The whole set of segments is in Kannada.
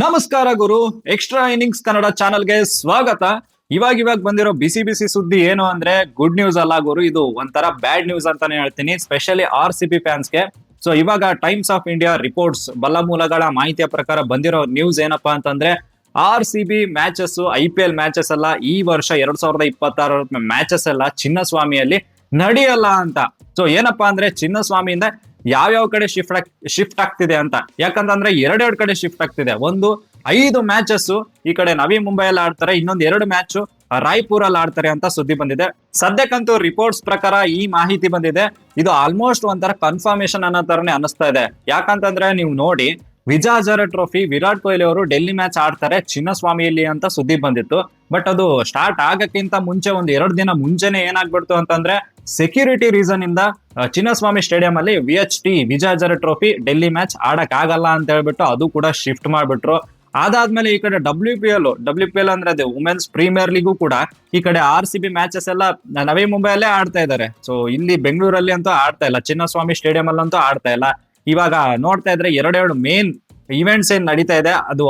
ನಮಸ್ಕಾರ ಗುರು. ಎಕ್ಸ್ಟ್ರಾ ಇನ್ನಿಂಗ್ಸ್ ಕನ್ನಡ ಚಾನಲ್ಗೆ ಸ್ವಾಗತ. ಇವಾಗ ಬಂದಿರೋ ಬಿಸಿ ಬಿಸಿ ಸುದ್ದಿ ಏನು ಅಂದ್ರೆ ಗುಡ್ ನ್ಯೂಸ್ ಅಲ್ಲ ಗುರು, ಇದು ಒಂಥರ ಬ್ಯಾಡ್ ನ್ಯೂಸ್ ಅಂತಾನೆ ಹೇಳ್ತೀನಿ, ಸ್ಪೆಷಲಿ RCB ಫ್ಯಾನ್ಸ್ಗೆ. ಸೊ ಇವಾಗ ಟೈಮ್ಸ್ ಆಫ್ ಇಂಡಿಯಾ ರಿಪೋರ್ಟ್ಸ್ ಬಲ್ಲ ಮೂಲಗಳ ಮಾಹಿತಿಯ ಪ್ರಕಾರ ಬಂದಿರೋ ನ್ಯೂಸ್ ಏನಪ್ಪಾ ಅಂತಂದ್ರೆ RCB ಮ್ಯಾಚಸ್ IPL ಮ್ಯಾಚಸ್ ಎಲ್ಲ ಈ ವರ್ಷ 2026 ಮ್ಯಾಚಸ್ ಎಲ್ಲ ಚಿನ್ನಸ್ವಾಮಿಯಲ್ಲಿ ನಡೆಯಲ್ಲ ಅಂತ. ಸೊ ಏನಪ್ಪಾ ಅಂದ್ರೆ ಚಿನ್ನಸ್ವಾಮಿಯಿಂದ ಯಾವ್ಯಾವ ಕಡೆ ಶಿಫ್ಟ್ ಆಗ್ತಿದೆ ಅಂತ, ಯಾಕಂತಂದ್ರೆ ಎರಡೆರಡು ಕಡೆ ಶಿಫ್ಟ್ ಆಗ್ತಿದೆ. ಒಂದು 5 ಮ್ಯಾಚಸ್ ಈ ಕಡೆ ನವಿ ಮುಂಬೈಯಲ್ಲಿ ಆಡ್ತಾರೆ, ಇನ್ನೊಂದು 2 ಮ್ಯಾಚ್ ರಾಯ್ಪುರಲ್ಲಿ ಆಡ್ತಾರೆ ಅಂತ ಸುದ್ದಿ ಬಂದಿದೆ. ಸದ್ಯಕ್ಕಂತೂ ರಿಪೋರ್ಟ್ಸ್ ಪ್ರಕಾರ ಈ ಮಾಹಿತಿ ಬಂದಿದೆ. ಇದು ಆಲ್ಮೋಸ್ಟ್ ಒಂಥರ ಕನ್ಫರ್ಮೇಶನ್ ಅನ್ನೋ ತರನೇ ಅನಿಸ್ತಾ ಇದೆ. ಯಾಕಂತಂದ್ರೆ ನೀವು ನೋಡಿ, ವಿಜಯ್ ಹಜಾರೆ ಟ್ರೋಫಿ ವಿರಾಟ್ ಕೊಹ್ಲಿ ಅವರು ಡೆಲ್ಲಿ ಮ್ಯಾಚ್ ಆಡ್ತಾರೆ ಚಿನ್ನಸ್ವಾಮಿಯಲ್ಲಿ ಅಂತ ಸುದ್ದಿ ಬಂದಿತ್ತು. ಬಟ್ ಅದು ಸ್ಟಾರ್ಟ್ ಆಗಕ್ಕಿಂತ ಮುಂಚೆ ಒಂದು 2 ದಿನ ಮುಂಚೆನೆ ಏನಾಗ್ಬಿಡ್ತು ಅಂತಂದ್ರೆ ಸೆಕ್ಯೂರಿಟಿ ರೀಸನ್ ಇಂದ ಚಿನ್ನಸ್ವಾಮಿ ಸ್ಟೇಡಿಯಂ ಅಲ್ಲಿ VHT Vijay Hazare trophy Delhi match ಆಡಕ್ ಆಗಲ್ಲ ಅಂತ ಹೇಳ್ಬಿಟ್ಟು ಅದು ಕೂಡ ಶಿಫ್ಟ್ ಮಾಡ್ಬಿಟ್ರು. ಅದಾದ್ಮೇಲೆ ಈ ಕಡೆ WPL ಅಂದ್ರೆ ಅದು ವುಮೆನ್ಸ್ ಪ್ರೀಮಿಯರ್ ಲೀಗು ಕೂಡ ಈ ಕಡೆ RCB ಮ್ಯಾಚಸ್ ಎಲ್ಲ ನವಿ ಮುಂಬೈಯಲ್ಲೇ ಆಡ್ತಾ ಇದ್ದಾರೆ. ಸೊ ಇಲ್ಲಿ ಬೆಂಗಳೂರಲ್ಲಿ ಅಂತೂ ಆಡ್ತಾ ಇಲ್ಲ, ಚಿನ್ನಸ್ವಾಮಿ ಸ್ಟೇಡಿಯಂ ಅಲ್ಲಂತೂ ಆಡ್ತಾ ಇಲ್ಲ. ಇವಾಗ ನೋಡ್ತಾ ಇದ್ರೆ ಎರಡೆರಡು ಮೇನ್ ಇವೆಂಟ್ಸ್ ಏನ್ ನಡೀತಾ ಇದೆ ಅದು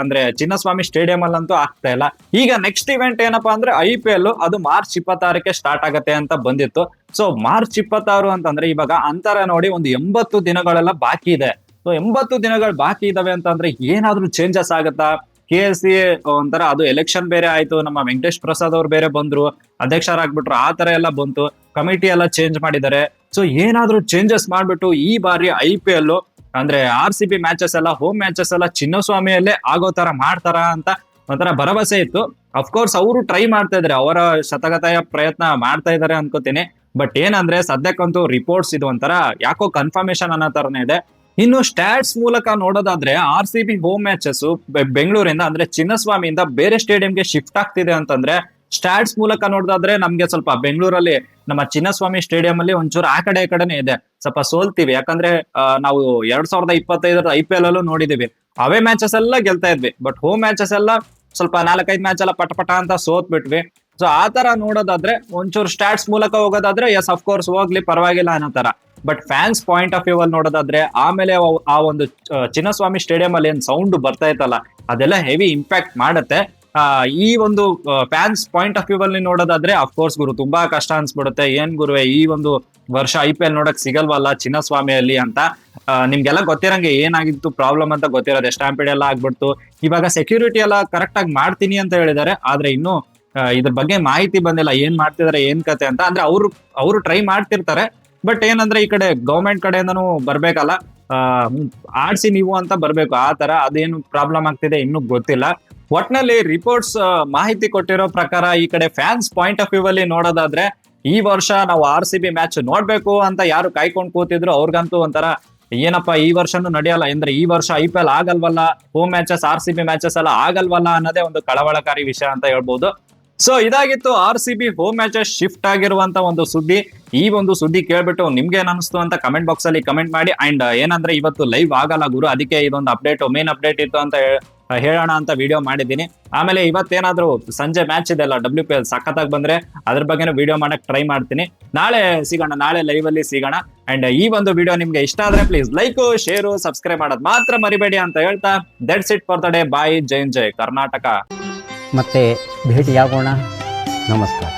ಅಂದ್ರೆ ಚಿನ್ನಸ್ವಾಮಿ ಸ್ಟೇಡಿಯಂ ಅಲ್ಲಂತೂ ಆಗ್ತಾ ಇಲ್ಲ. ಈಗ ನೆಕ್ಸ್ಟ್ ಇವೆಂಟ್ ಏನಪ್ಪಾ ಅಂದ್ರೆ IPL, ಅದು ಮಾರ್ಚ್ 26ಕ್ಕೆ ಸ್ಟಾರ್ಟ್ ಆಗತ್ತೆ ಅಂತ ಬಂದಿತ್ತು. ಸೊ ಮಾರ್ಚ್ 26 ಅಂತಂದ್ರೆ ಇವಾಗ ಅಂತರ ನೋಡಿ ಒಂದು 80 ದಿನಗಳೆಲ್ಲ ಬಾಕಿ ಇದೆ. ಸೊ 80 ದಿನಗಳು ಬಾಕಿ ಇದಾವೆ ಅಂತಂದ್ರೆ ಏನಾದ್ರೂ ಚೇಂಜಸ್ ಆಗತ್ತಾ? KSC ಒಂಥರ ಅದು ಎಲೆಕ್ಷನ್ ಬೇರೆ ಆಯ್ತು, ನಮ್ಮ ವೆಂಕಟೇಶ್ ಪ್ರಸಾದ್ ಅವ್ರು ಬೇರೆ ಬಂದ್ರು, ಅಧ್ಯಕ್ಷರಾಗ್ಬಿಟ್ರು, ಆ ತರ ಎಲ್ಲ ಬಂತು, ಕಮಿಟಿ ಎಲ್ಲ ಚೇಂಜ್ ಮಾಡಿದ್ದಾರೆ. ಸೊ ಏನಾದ್ರೂ ಚೇಂಜಸ್ ಮಾಡ್ಬಿಟ್ಟು ಈ ಬಾರಿ IPL ಅಂದ್ರೆ RCB ಮ್ಯಾಚಸ್ ಎಲ್ಲ ಹೋಮ್ ಮ್ಯಾಚಸ್ ಎಲ್ಲ ಚಿನ್ನಸ್ವಾಮಿಯಲ್ಲೇ ಆಗೋ ತರ ಮಾಡ್ತಾರ ಅಂತ ಒಂಥರ ಭರವಸೆ ಇತ್ತು. ಅಫ್ಕೋರ್ಸ್ ಅವರು ಟ್ರೈ ಮಾಡ್ತಾ ಇದಾರೆ, ಅವರ ಶತಗತಾಯ ಪ್ರಯತ್ನ ಮಾಡ್ತಾ ಇದಾರೆ ಅನ್ಕೋತೀನಿ. ಬಟ್ ಏನಂದ್ರೆ ಸದ್ಯಕ್ಕಂತೂ ರಿಪೋರ್ಟ್ಸ್ ಇದು ಒಂಥರ ಯಾಕೋ ಕನ್ಫರ್ಮೇಶನ್ ಅನ್ನೋ ತರನೇ ಇದೆ. ಇನ್ನು ಸ್ಟ್ಯಾಟ್ಸ್ ಮೂಲಕ ನೋಡೋದಾದ್ರೆ RCB ಹೋಮ್ ಮ್ಯಾಚಸ್ ಬೆಂಗಳೂರಿಂದ ಅಂದ್ರೆ ಚಿನ್ನಸ್ವಾಮಿಯಿಂದ ಬೇರೆ ಸ್ಟೇಡಿಯಂಗೆ ಶಿಫ್ಟ್ ಆಗ್ತಿದೆ ಅಂತಂದ್ರೆ ಸ್ಟ್ಯಾಟ್ಸ್ ಮೂಲಕ ನೋಡೋದಾದ್ರೆ ನಮ್ಗೆ ಸ್ವಲ್ಪ ಬೆಂಗಳೂರಲ್ಲಿ ನಮ್ಮ ಚಿನ್ನಸ್ವಾಮಿ ಸ್ಟೇಡಿಯಂ ಅಲ್ಲಿ ಒಂಚೂರು ಆ ಕಡೆ ಈ ಕಡೆನೆ ಇದೆ, ಸ್ವಲ್ಪ ಸೋಲ್ತೀವಿ. ಯಾಕಂದ್ರೆ ನಾವು 2025 IPL ಅಲ್ಲೂ ನೋಡಿದೀವಿ, ಅವೇ ಮ್ಯಾಚಸ್ ಎಲ್ಲ ಗೆಲ್ತಾ ಇದ್ವಿ. ಬಟ್ ಹೋಮ್ ಮ್ಯಾಚಸ್ ಎಲ್ಲ ಸ್ವಲ್ಪ 4-5 ಮ್ಯಾಚ್ ಎಲ್ಲ ಪಟ ಅಂತ ಸೋತ್ ಬಿಟ್ವಿ. ಸೊ ಆ ತರ ನೋಡೋದಾದ್ರೆ ಒಂಚೂರು ಸ್ಟ್ಯಾಟ್ಸ್ ಮೂಲಕ ಹೋಗೋದಾದ್ರೆ ಎಸ್ ಅಫ್ಕೋರ್ಸ್ ಹೋಗ್ಲಿ, ಪರವಾಗಿಲ್ಲ ಅನ್ನೋ ತರ. But fans point of view ಅಲ್ಲಿ ನೋಡೋದಾದ್ರೆ ಆಮೇಲೆ ಆ ಒಂದು ಚಿನ್ನಸ್ವಾಮಿ ಸ್ಟೇಡಿಯಂ ಅಲ್ಲಿ ಏನ್ ಸೌಂಡ್ ಬರ್ತಾ ಇತ್ತಲ್ಲ ಅದೆಲ್ಲ ಹೆವಿ ಇಂಪ್ಯಾಕ್ಟ್ ಮಾಡುತ್ತೆ. ಈ ಒಂದು ಫ್ಯಾನ್ಸ್ ಪಾಯಿಂಟ್ ಆಫ್ ವ್ಯೂ ಅಲ್ಲಿ ನೋಡೋದಾದ್ರೆ ಅಫ್ಕೋರ್ಸ್ ಗುರು ತುಂಬಾ ಕಷ್ಟ ಅನ್ಸ್ಬಿಡುತ್ತೆ. ಏನ್ ಗುರುವೆ ಈ ಒಂದು ವರ್ಷ IPL ನೋಡಕ್ ಸಿಗಲ್ವಲ್ಲ ಚಿನ್ನಸ್ವಾಮಿಯಲ್ಲಿ ಅಂತ. ನಿಮ್ಗೆಲ್ಲ ಗೊತ್ತಿರಂಗೆ ಏನಾಗಿತ್ತು ಪ್ರಾಬ್ಲಮ್ ಅಂತ ಗೊತ್ತಿರೋದೆ, ಸ್ಟಾಂಪಿಡ್ ಎಲ್ಲ ಆಗ್ಬಿಡ್ತು. ಇವಾಗ ಸೆಕ್ಯೂರಿಟಿ ಎಲ್ಲ ಕರೆಕ್ಟ್ ಆಗಿ ಮಾಡ್ತೀನಿ ಅಂತ ಹೇಳಿದ್ದಾರೆ, ಆದ್ರೆ ಇನ್ನು ಇದ್ರ ಬಗ್ಗೆ ಮಾಹಿತಿ ಬಂದಿಲ್ಲ, ಏನ್ ಮಾಡ್ತಿದಾರೆ ಏನ್ ಕತೆ ಅಂತ. ಅಂದ್ರೆ ಅವರು ಟ್ರೈ ಮಾಡ್ತಿರ್ತಾರೆ, ಬಟ್ ಏನಂದ್ರೆ ಈ ಕಡೆ ಗೌರ್ಮೆಂಟ್ ಕಡೆಯಿಂದನೂ ಬರ್ಬೇಕಲ್ಲ, ಆಡ್ಸಿ ನೀವು ಅಂತ ಬರ್ಬೇಕು, ಆ ತರ ಅದೇನು ಪ್ರಾಬ್ಲಮ್ ಆಗ್ತಿದೆ ಇನ್ನೂ ಗೊತ್ತಿಲ್ಲ. ಒಟ್ನಲ್ಲಿ ರಿಪೋರ್ಟ್ಸ್ ಮಾಹಿತಿ ಕೊಟ್ಟಿರೋ ಪ್ರಕಾರ ಈ ಕಡೆ ಫ್ಯಾನ್ಸ್ ಪಾಯಿಂಟ್ ಆಫ್ ವ್ಯೂ ಅಲ್ಲಿ ನೋಡೋದಾದ್ರೆ ಈ ವರ್ಷ ನಾವು RCB ಮ್ಯಾಚ್ ನೋಡ್ಬೇಕು ಅಂತ ಯಾರು ಕಾಯ್ಕೊಂಡು ಕೂತಿದ್ರು ಅವ್ರಿಗಂತೂ ಒಂಥರ ಏನಪ್ಪಾ ಈ ವರ್ಷನೂ ನಡೆಯಲ್ಲ, ಅಂದ್ರೆ ಈ ವರ್ಷ IPL ಆಗಲ್ವಲ್ಲ, ಹೋಮ್ ಮ್ಯಾಚಸ್ RCB ಮ್ಯಾಚಸ್ ಎಲ್ಲ ಆಗಲ್ವಲ್ಲ ಅನ್ನೋದೇ ಒಂದು ಕಳವಳಕಾರಿ ವಿಷಯ ಅಂತ ಹೇಳ್ಬೋದು. ಸೊ ಇದಾಗಿತ್ತು RCB ಹೋಮ್ ಮ್ಯಾಚಸ್ ಶಿಫ್ಟ್ ಆಗಿರುವಂತ ಒಂದು ಸುದ್ದಿ. ಈ ಒಂದು ಸುದ್ದಿ ಕೇಳ್ಬಿಟ್ಟು ನಿಮ್ಗೆ ಏನ್ ಅನಿಸ್ತು ಅಂತ ಕಮೆಂಟ್ ಬಾಕ್ಸ್ ಅಲ್ಲಿ ಕಮೆಂಟ್ ಮಾಡಿ. ಅಂಡ್ ಏನಂದ್ರೆ ಇವತ್ತು ಲೈವ್ ಆಗಲ್ಲ ಗುರು, ಅದಕ್ಕೆ ಇದೊಂದು ಮೇನ್ ಅಪ್ಡೇಟ್ ಇತ್ತು ಅಂತ ಹೇಳೋಣ ಅಂತ ವಿಡಿಯೋ ಮಾಡಿದ್ದೀನಿ. ಆಮೇಲೆ ಇವತ್ತೇನಾದ್ರೂ ಸಂಜೆ ಮ್ಯಾಚ್ ಇದೆ ಅಲ್ಲ WPL, ಸಖತ್ತಾಗಿ ಬಂದ್ರೆ ಅದ್ರ ಬಗ್ಗೆನೂ ವಿಡಿಯೋ ಮಾಡಕ್ ಟ್ರೈ ಮಾಡ್ತೀನಿ. ನಾಳೆ ಸಿಗೋಣ, ನಾಳೆ ಲೈವ್ ಅಲ್ಲಿ ಸಿಗೋಣ. ಅಂಡ್ ಈ ಒಂದು ವಿಡಿಯೋ ನಿಮ್ಗೆ ಇಷ್ಟ ಆದ್ರೆ ಪ್ಲೀಸ್ ಲೈಕ್, ಶೇರು, ಸಬ್ಸ್ಕ್ರೈಬ್ ಮಾಡೋದು ಮಾತ್ರ ಮರಿಬೇಡಿ ಅಂತ ಹೇಳ್ತಾ that's it for the day. Bye, ಜೈ ಕರ್ನಾಟಕ. ಮತ್ತೆ ಭೇಟಿಯಾಗೋಣ. ನಮಸ್ಕಾರ.